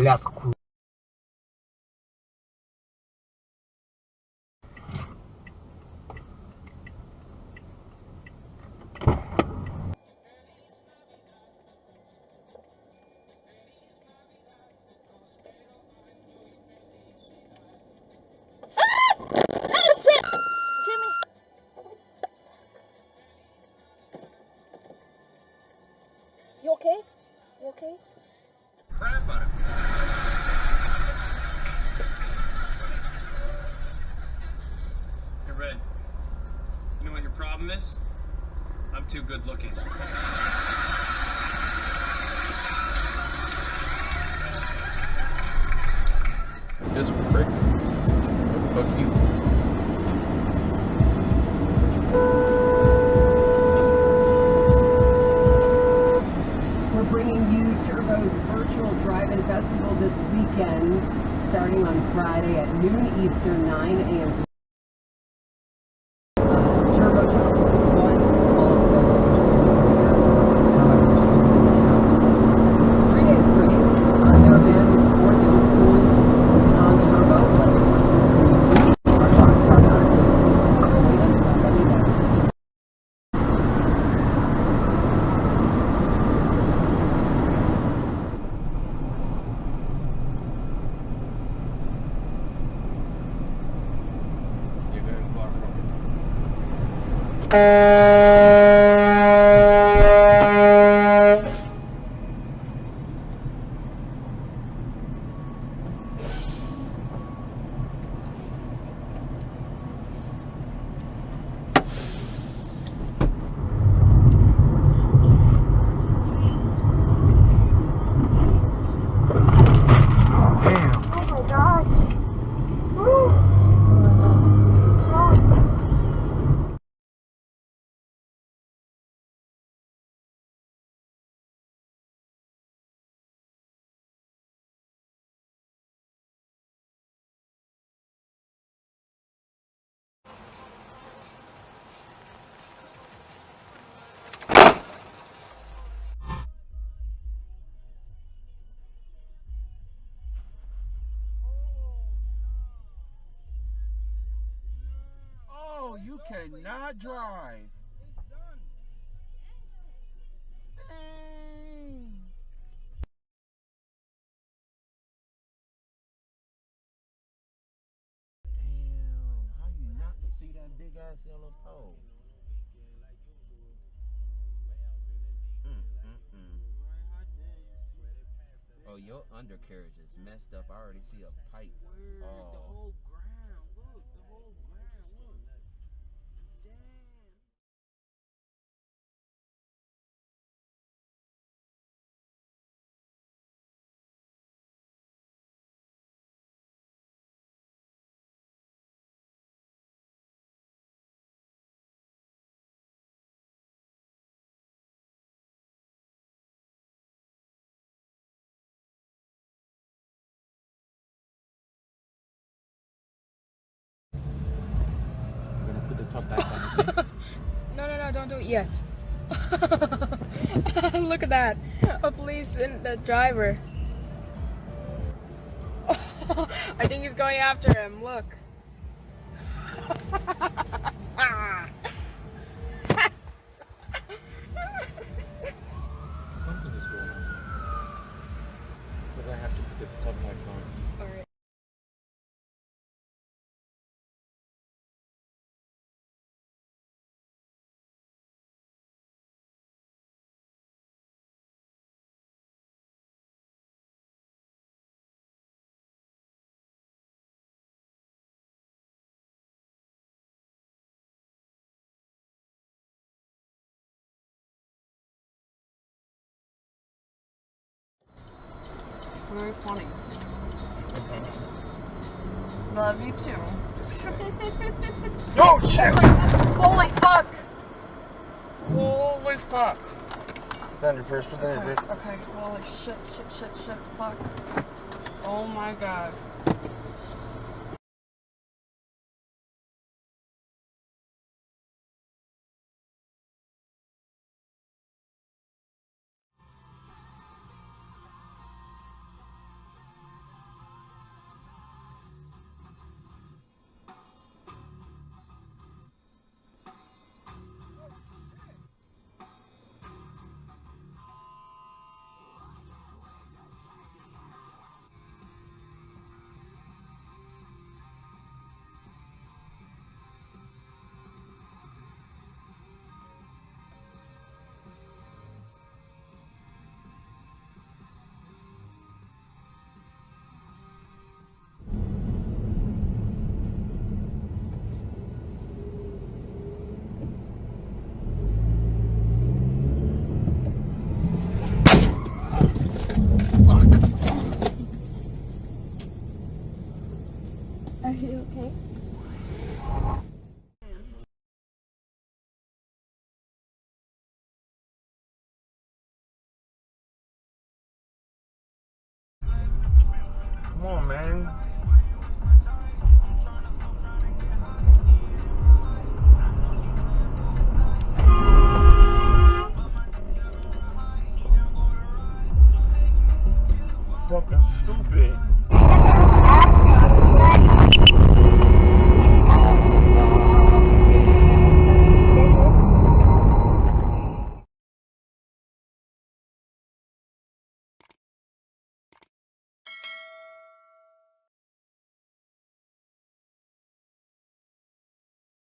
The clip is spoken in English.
porządku. You okay? You okay? Crap on him. Hey, Red. You know what your problem is? I'm too good looking. This prick. Fuck you. We're bringing you Turbo's virtual drive-in festival this weekend, starting on Friday at noon Eastern, 9 a.m. Turbo Top 1 also however, school in the house for 3 days grace. Their band is Sport the Old School on Turbo, but of course we're our rockstar concerts is later somebody next. Oh, you cannot drive. Dang. Damn, how you not to see that big ass yellow pole? Oh, your undercarriage is messed up. I already see a pipe. Oh. The whole ground, look, the whole ground, look. Damn. I'm gonna put the top back on, okay? No, don't do it yet. Look at that. A police and the driver. I think he's going after him. Look. Something is going on. But I have to put the top back on. Alright. Very funny. Love you too. Oh shit! Holy fuck! Holy fuck. Put on your purse, put on your purse. Okay, holy shit, fuck. Oh my god. you okay? Come on, man.